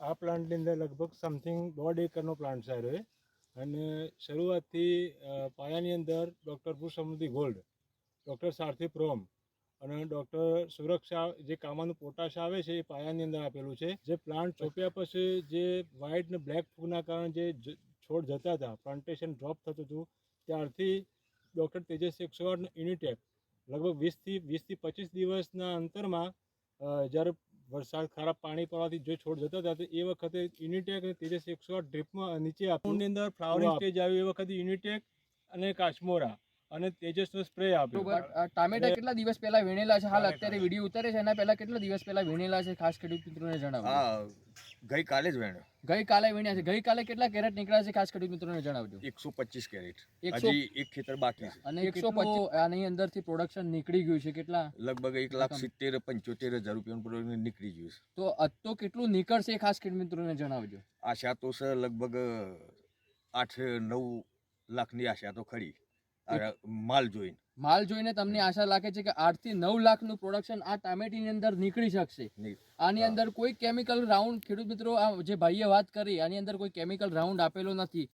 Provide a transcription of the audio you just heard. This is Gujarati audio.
આ પ્લાન્ટની અંદર લગભગ સમથિંગ 1.5 એકરનો પ્લાન્ટ છે રહ્યો અને શરૂઆતથી પાયાની અંદર ડૉક્ટર ભૂસમૃદ્ધિ ગોલ્ડ, ડૉક્ટર સારથી પ્રોમ અને ડૉક્ટર સુરક્ષા જે કામાનું પોટાશ આવે છે એ પાયાની અંદર આપેલું છે. જે પ્લાન્ટ ચોપ્યા પછી જે વ્હાઇટ ને બ્લેક ફૂગના કારણે જે છોડ જતા હતા, પ્લાન્ટેશન ડ્રોપ થતું હતું, ત્યારથી ડૉક્ટર તેજસ 108 યુનિટેક લગભગ 20 થી 25 દિવસના અંતરમાં જ્યારે વરસાદ ખરાબ પાણી પડવાથી જે છોડ જતા હતા એ વખતે યુનિટેક અને તેજસ 108 ડ્રીપમાં નીચે આપ્યું. અંદર ફ્લાવરિંગ સ્ટેજ આવ્યું એ વખતે યુનિટેક અને કાશ્મોરા અને તેજસનો સ્પ્રે આપ્યો. ટામેટા કેટલા દિવસ પહેલા વીણેલા છે? હાલ અત્યારે વિડીયો ઉતારે છે એના પહેલા કેટલા દિવસ પહેલા વીણેલા છે? ખાસ ખેડૂત મિત્રોને જણાવો. ગઈકાલે જ વેણ્યો. ગઈકાલે વીણ્યા છે. ગઈકાલે કેટલા કેરેટ નીકળ્યા છે? ખાસ ખેડૂત મિત્રોને જણાવજો. 125 કેરેટ. 100 હજી એક ખેતર બાકી છે. અને 125 આની અંદરથી પ્રોડક્શન નીકળી ગયું છે. કેટલા? લગભગ 1,70,75,000 રૂપિયાનું પ્રોડક્ટ નીકળી ગયું છે. તો અત્તો કેટલું નીકળશે ખાસ ખેડૂત મિત્રોને જણાવજો. આશા તો છે લગભગ 8-9 લાખની આશા તો ખરી માલ જોઈને તમને આશા લાગે છે કે 8 થી 9 લાખનું પ્રોડક્શન આ ટામેટીની અંદર નીકળી શકશે. આની અંદર કોઈ કેમિકલ રાઉન્ડ, ખેડૂત મિત્રો આ જે ભાઈએ વાત કરી, આની અંદર કોઈ કેમિકલ રાઉન્ડ આપેલો નથી.